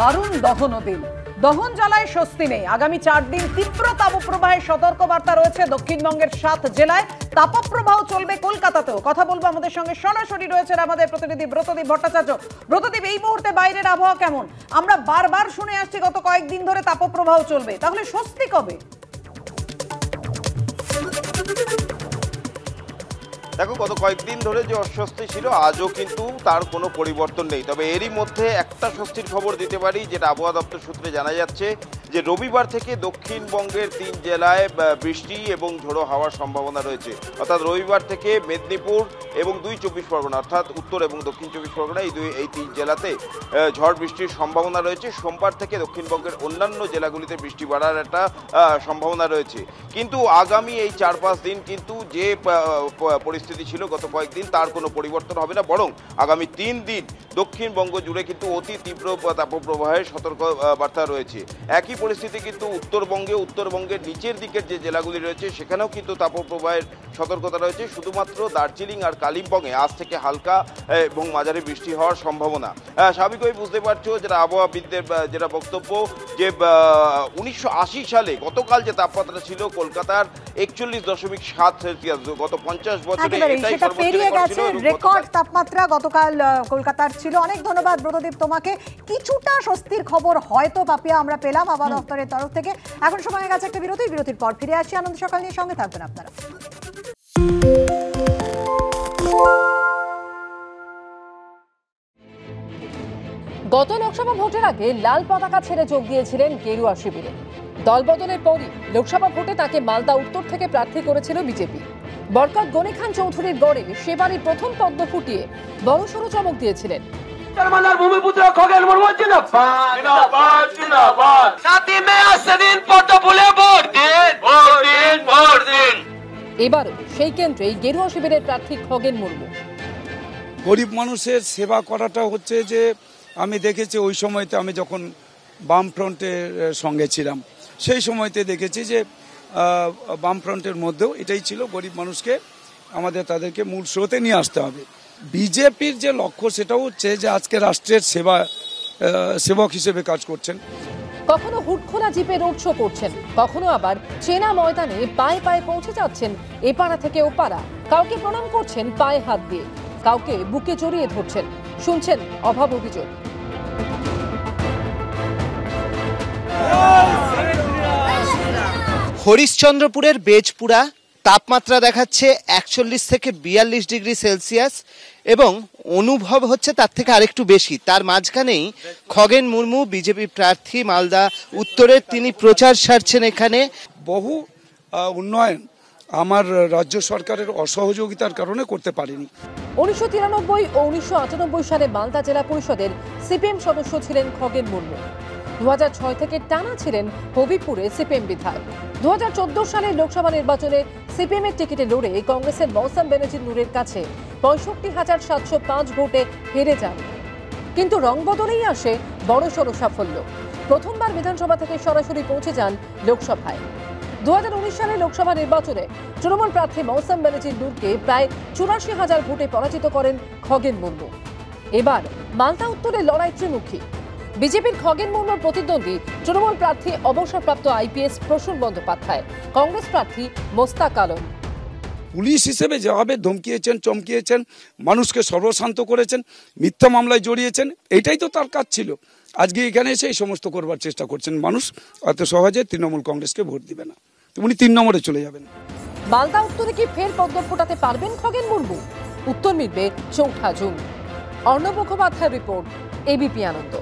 দারুণ দহন দিন। দহন জ্বালায় স্বস্তি নেই। আগামী 4 দিন তীব্র তাপপ্রবাহের সতর্কবার্তা রয়েছে দক্ষিণবঙ্গের 7 জেলায়। তাপপ্রবাহ চলবে কলকাতাতেও। কথা বলবো আমাদের সঙ্গে সরাসরি রয়েছেন আমাদের প্রতিনিধি ব্রতদীপ ভট্টাচার্য। ব্রতদীপ, এই মুহূর্তে বাইরের আবহাওয়া কেমন? আমরা বারবার শুনে আসছি গত কয়েকদিন ধরে তাপপ্রবাহ চলবে, তাহলে স্বস্তি কবে? দেখো, গত কয়েকদিন ধরে যে অস্বস্তি ছিল আজও কিন্তু তার কোনো পরিবর্তন নেই। তবে এরই মধ্যে একটা স্বস্তির খবর দিতে পারি, যেটা আবহাওয়া দপ্তর সূত্রে জানা যাচ্ছে যে রবিবার থেকে দক্ষিণবঙ্গের 3 জেলায় বৃষ্টি এবং ঝোড়ো হওয়ার সম্ভাবনা রয়েছে। অর্থাৎ রবিবার থেকে মেদিনীপুর এবং 2 চব্বিশ পরগনা, অর্থাৎ উত্তর এবং দক্ষিণ 24 পরগনা, এই 3 জেলাতে ঝড় বৃষ্টির সম্ভাবনা রয়েছে। সোমবার থেকে দক্ষিণবঙ্গের অন্যান্য জেলাগুলিতে বৃষ্টি বাড়ার একটা সম্ভাবনা রয়েছে। কিন্তু আগামী এই 4-5 দিন কিন্তু যে পরিস্থিতি ছিল গত কয়েকদিন তার কোনো পরিবর্তন হবে না, বরং আগামী 3 দিন দক্ষিণবঙ্গ জুড়ে কিন্তু অতি তীব্র তাপপ্রবাহের সতর্ক বার্তা রয়েছে। একই পরিস্থিতি কিন্তু উত্তরবঙ্গের নিচের দিকের যে জেলাগুলি রয়েছে সেখানেও কিন্তু তাপপ্রবাহের সতর্কতা রয়েছে। শুধুমাত্র দার্জিলিং আর কালিম্পংয়ে আজ থেকে হালকা এবং মাঝারি বৃষ্টি হওয়ার সম্ভাবনা। স্বাভাবিকভাবেই বুঝতে পারছো যেটা আবহাওয়াবিদদের যেটা বক্তব্য, যে 1980 সালে গতকাল যে তাপমাত্রা ছিল কলকাতার 41.7 সেলসিয়াস, গত 50 বছরে এটাই পেরিয়ে গেছে রেকর্ড তাপমাত্রা গতকাল কলকাতার ছিল। অনেক ধন্যবাদ ব্রতদীপ তোমাকে। কিছুটা স্বস্তির খবর হয়তো পাপিয়া আমরা পেলাম আবহাওয়া দপ্তরের তরফ থেকে। এখন সময় হয়ে গেছে একটা বিরতির পর ফিরে আসি আনন্দ সকাল নিয়ে। সঙ্গে থাকবেন আপনারা। গত লোকসভা ভোটের আগে লাল পতাকা ছেড়ে যোগ দিয়েছিলেন গেরুয়া শিবিরে। দলবদলের পরই লোকসভা ভোটে তাকে মালদা উত্তর থেকে প্রার্থী করেছিল বিজেপি। বরকত গনি খান চৌধুরীর গড়ে সেবারই প্রথম পদ্ম ফুটিয়ে বড়সড় চমক দিয়েছিলেন। ভূমিপুত্র খগেন মুর্মু জিন্দাবাদ, জিন্দাবাদ, জিন্দাবাদ। সাথী মে আসদিন পদ্ম ফুলে ভোট দিন, ভোট দিন, ভোট দিন। এবারও সেই কেন্দ্রেই গেরুয়া শিবিরের প্রার্থী খগেন মুর্মু। গরিব মানুষের সেবা করাটা হচ্ছে যে আমি দেখেছি ওই সময়তে আমি যখন বামফ্রন্টের সঙ্গে ছিলাম সেই সময়তে দেখেছি যে বামফ্রন্টের মধ্যেও এটাই ছিল, গরিব মানুষকে তাদেরকে মূল স্রোতে নিয়ে আসতে হবে। বিজেপির যে লক্ষ্য সেটা হচ্ছে যে আজকে রাষ্ট্রের সেবক হিসেবে কাজ করছেন। কখনো হুটখোলা জিপে রোড শো করছেন, কখনো আবার চেনা ময়দানে পায়ে পায়ে পৌঁছে যাচ্ছেন এপাড়া থেকে ওপাড়া। কাউকে প্রণাম করছেন পায়ে হাত দিয়ে, কাউকে বুকে জড়িয়ে ধরছেন। শুনছেন অভাব অভিযোগ। হরিশ্চন্দ্রপুরের বেজপুরা তাপমাত্রা দেখাচ্ছে 41 থেকে 42 ডিগ্রি সেলসিয়াস এবং অনুভব হচ্ছে তার থেকে আরেকটু বেশি। তার মাঝখানেই খগেন মুর্মু বিজেপি প্রার্থী মালদা উত্তরের, তিনি প্রচার সারছেন এখানে। বহু উন্নয়ন আমার রাজ্য সরকারের অসহযোগিতার কারণে করতে পারিনি। 1993 ও 1998 সালে মালদা জেলা পরিষদের সিপিএম সদস্য ছিলেন খগেন মুর্মু। 2006 থেকে টানা ছিলেন হবিপুরে সিপিএম বিধায়ক। 2014 সালের লোকসভা নির্বাচনে সিপিএম এর টিকিটে লড়ে কংগ্রেসের মৌসাম বেনার্জির নূরের কাছে 65,705 ভোটে হেরে যান। কিন্তু রং বদলেই আসে বড়সড় সাফল্য। প্রথমবার বিধানসভা থেকে সরাসরি পৌঁছে যান লোকসভায়। 2019 সালে লোকসভা নির্বাচনে তৃণমূল প্রার্থী মৌসাম বেনার্জির নূরকে প্রায় 84,000 ভোটে পরাজিত করেন খগেন মুর্মু। এবার মালদা উত্তরে লড়াই ত্রিমুখী। বিজেপির খগেন মুর্মুর প্রতিদ্বন্দ্বী তৃণমূল প্রার্থী অবসরপ্রাপ্ত আইপিএস প্রসূন বন্দ্যোপাধ্যায়, কংগ্রেস প্রার্থী মোস্তাক আলম। পুলিশ হিসেবে যেভাবে ধমকিয়েছেন, চমকিয়েছেন, মানুষকে সর্বশান্ত করেছেন, মিথ্যা মামলায় জড়িয়েছেন, এটাই তো তার কাজ ছিল। আজকে এখানে এসে এই সমস্ত করবার চেষ্টা করছেন। মানুষ অত সহজে তৃণমূল কংগ্রেসকে ভোট দিবে না, উনি 3 নম্বরে চলে যাবেন। মালদা উত্তরে কি ফের পদ্ম ফোটাতে পারবেন খগেন মুর্মু? উত্তর মিলবে 4 জুন। অর্ণব মুখোপাধ্যায়ের রিপোর্ট, এবিপি আনন্দ।